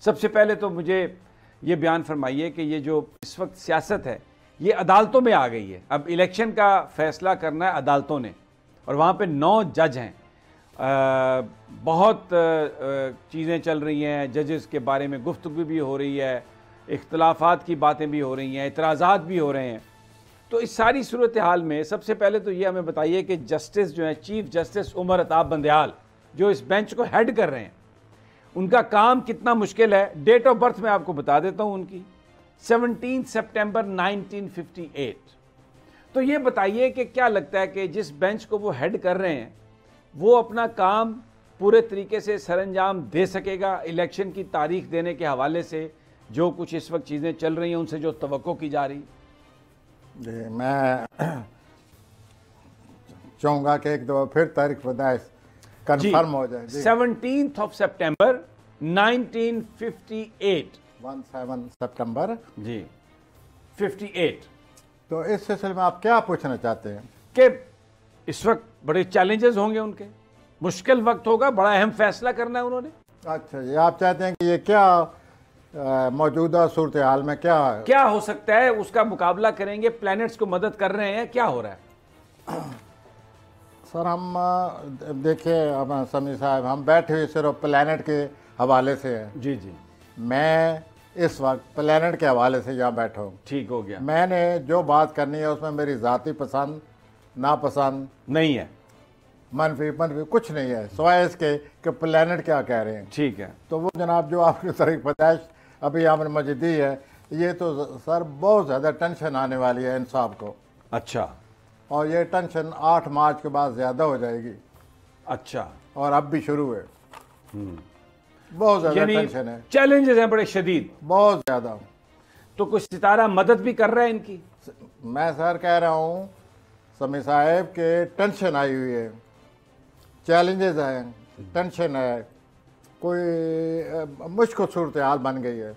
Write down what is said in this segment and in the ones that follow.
सबसे पहले तो मुझे ये बयान फरमाइए कि ये जो इस वक्त सियासत है ये अदालतों में आ गई है। अब इलेक्शन का फैसला करना है अदालतों ने, और वहाँ पे 9 जज हैं। बहुत चीज़ें चल रही हैं, जजेस के बारे में गुफ्तगू भी हो रही है, इख्तलाफात की बातें भी हो रही हैं, इतराज़ात भी हो रहे हैं। तो इस सारी सूरत हाल में सबसे पहले तो ये हमें बताइए कि जस्टिस जो है, चीफ जस्टिस उमर अताब बंदयाल जो इस बेंच को हेड कर रहे हैं, उनका काम कितना मुश्किल है। डेट ऑफ बर्थ मैं आपको बता देता हूं उनकी, 17 सितंबर 1958। तो ये बताइए कि क्या लगता है कि जिस बेंच को वो हेड कर रहे हैं वो अपना काम पूरे तरीके से सरअंजाम दे सकेगा? इलेक्शन की तारीख देने के हवाले से जो कुछ इस वक्त चीज़ें चल रही हैं, उनसे जो तवक्को की जा रही? जी, मैं चाहूँगा कि एक दफ़ा फिर तारीख बताए, कंफर्म हो जाए। 17 सितंबर 1958। 17 सितंबर जी 58। तो इस सिलसिले में आप क्या पूछना चाहते हैं? कि इस वक्त बड़े चैलेंजेस होंगे उनके, मुश्किल वक्त होगा, बड़ा अहम फैसला करना है उन्होंने। अच्छा जी, आप चाहते हैं कि ये क्या मौजूदा सूरत हाल में क्या हो सकता है, उसका मुकाबला करेंगे, प्लैनेट्स को मदद कर रहे हैं, क्या हो रहा है? सर हम देखिए, अब समी साहब, हम बैठे हुए सिर्फ प्लैनेट के हवाले से हैं। जी जी, मैं इस वक्त प्लैनेट के हवाले से यहाँ बैठा हूँ। ठीक हो गया। मैंने जो बात करनी है उसमें मेरी ज़ाती पसंद नापसंद नहीं है, मनफी कुछ नहीं है, सिवाय इसके कि प्लैनेट क्या कह रहे हैं। ठीक है। तो वो जनाब जो आपकी तारीख पैदाइश अभी आपने मुझे दी है, ये तो सर बहुत ज़्यादा टेंशन आने वाली है इंसाफ को। अच्छा। और ये टेंशन 8 मार्च के बाद ज़्यादा हो जाएगी। अच्छा। और अब भी शुरू है। बहुत ज़्यादा टेंशन है, चैलेंजेस हैं बड़े शदीद, बहुत ज़्यादा। तो कुछ सितारा मदद भी कर रहा है इनकी? मैं सर कह रहा हूँ समी साहब के टेंशन आई हुई है, चैलेंजेस हैं, टेंशन है, कोई मुश्किल सूरत हाल बन गई है।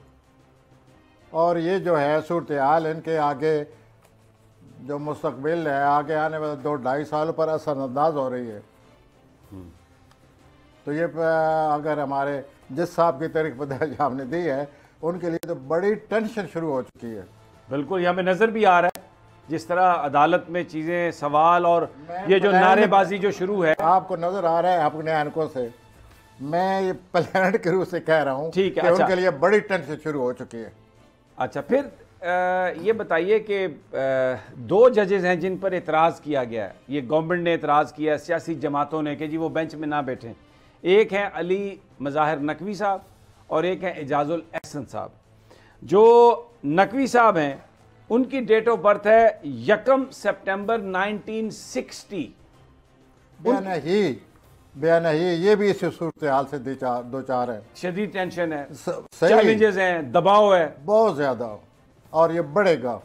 और ये जो है सूरत हाल, इनके आगे जो मुस्तकबिल है, आगे आने वाले 2-2.5 सालों पर असरअंदाज हो रही है। तो ये अगर हमारे जिस साहब की तारीख पैदाइश आपने दी है, उनके लिए तो बड़ी टेंशन शुरू हो चुकी है। बिल्कुल, ये हमें नज़र भी आ रहा है जिस तरह अदालत में चीज़ें, सवाल और ये जो नारेबाजी जो शुरू है। आपको नज़र आ रहा है अपने आंखों से, मैं ये प्लैनेट के रूप से कह रहा हूँ, ठीक है, अच्छा, उनके लिए बड़ी टेंशन शुरू हो चुकी है। अच्छा, फिर ये बताइए कि 2 जजेस हैं जिन पर एतराज़ किया गया है, ये गवर्नमेंट ने एतराज़ किया, सियासी जमातों ने, कि जी वो बेंच में ना बैठें। एक हैं अली मज़ाहिर नकवी साहब और एक हैं एजाजुल एहसन साहब। जो नकवी साहब हैं उनकी डेट ऑफ बर्थ है 1 सितंबर 1960। बयान ही ये भी इस सूरत हाल से दो चार है, शदीद टेंशन है, चैलेंजेस हैं, दबाव है बहुत ज़्यादा, और ये बढ़ेगा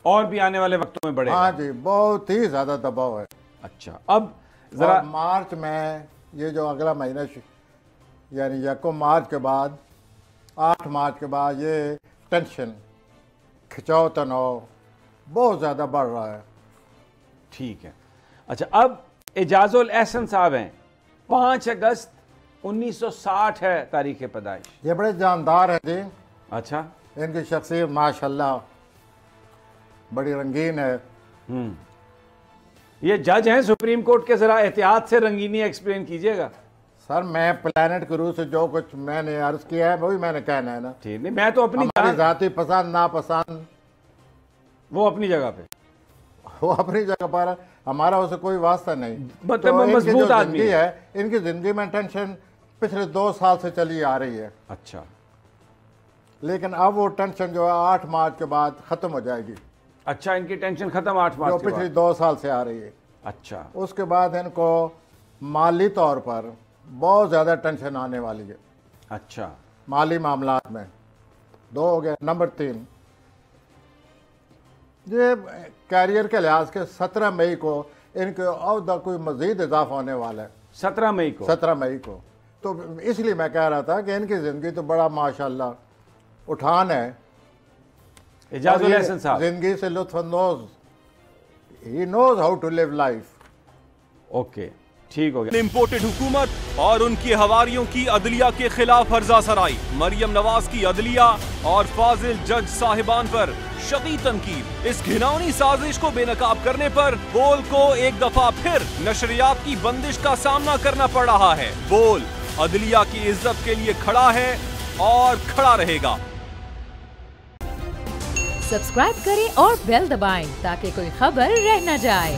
और भी आने वाले वक्तों में बढ़ेगा। हाँ जी, बहुत ही ज़्यादा दबाव है। अच्छा, अब ज़रा मार्च में, ये जो अगला महीना यानी 1 मार्च के बाद, 8 मार्च के बाद ये टेंशन, खिंचाव, तनाव बहुत ज़्यादा बढ़ रहा है। ठीक है। अच्छा, अब एजाजुल एहसन साहब हैं, 5 अगस्त 1960 है तारीख पैदाइश। ये बड़े जानदार हैं जी। अच्छा, इनकी शख्सियत माशाल्लाह बड़ी रंगीन है। ये जज हैं सुप्रीम कोर्ट के, जरा एहतियात से रंगीनी एक्सप्लेन कीजिएगा। सर मैं प्लैनेट के रूप से जो कुछ मैंने अर्ज किया है वही मैंने कहना है ना। ठीक नहीं, मैं तो अपनी जाती पसंद नापसंद वो अपनी जगह पे, वो अपनी जगह पर, हमारा उससे कोई वास्ता नहीं। मतलब तो मजबूत आदमी है, इनकी जिंदगी में टेंशन पिछले 2 साल से चली आ रही है। अच्छा, लेकिन अब वो टेंशन जो है 8 मार्च के बाद खत्म हो जाएगी। अच्छा, इनकी टेंशन खत्म 8 मार्च जो पिछले 2 साल से आ रही है। अच्छा, उसके बाद इनको माली तौर पर बहुत ज़्यादा टेंशन आने वाली है। अच्छा, माली मामलात में 2 हो गया। नंबर 3, ये कैरियर के लिहाज के 17 मई को इनके अहदा कोई मज़ीद इजाफा होने वाला है। 17 मई को? 17 मई को। तो इसलिए मैं कह रहा था कि इनकी ज़िंदगी तो बड़ा माशाल्लाह उठान है। एजाजुल एहसन साहब ज़िंदगी से लुत्फ़अंदोज़, he knows how to live life. Okay, ठीक हो गया। इम्पोर्टेड हुकूमत और उनकी हवारियों की अदलिया के खिलाफ हर्जा सराई, मरियम नवाज की अदलिया और फाजिल जज साहिबान पर शदीद तनकीद। इस घिनौनी साजिश को बेनकाब करने पर बोल को एक दफा फिर नशरियात की बंदिश का सामना करना पड़ रहा है। बोल अदलिया की इज्जत के लिए खड़ा है और खड़ा रहेगा। सब्सक्राइब करें और बेल दबाएं ताकि कोई खबर रह न जाए।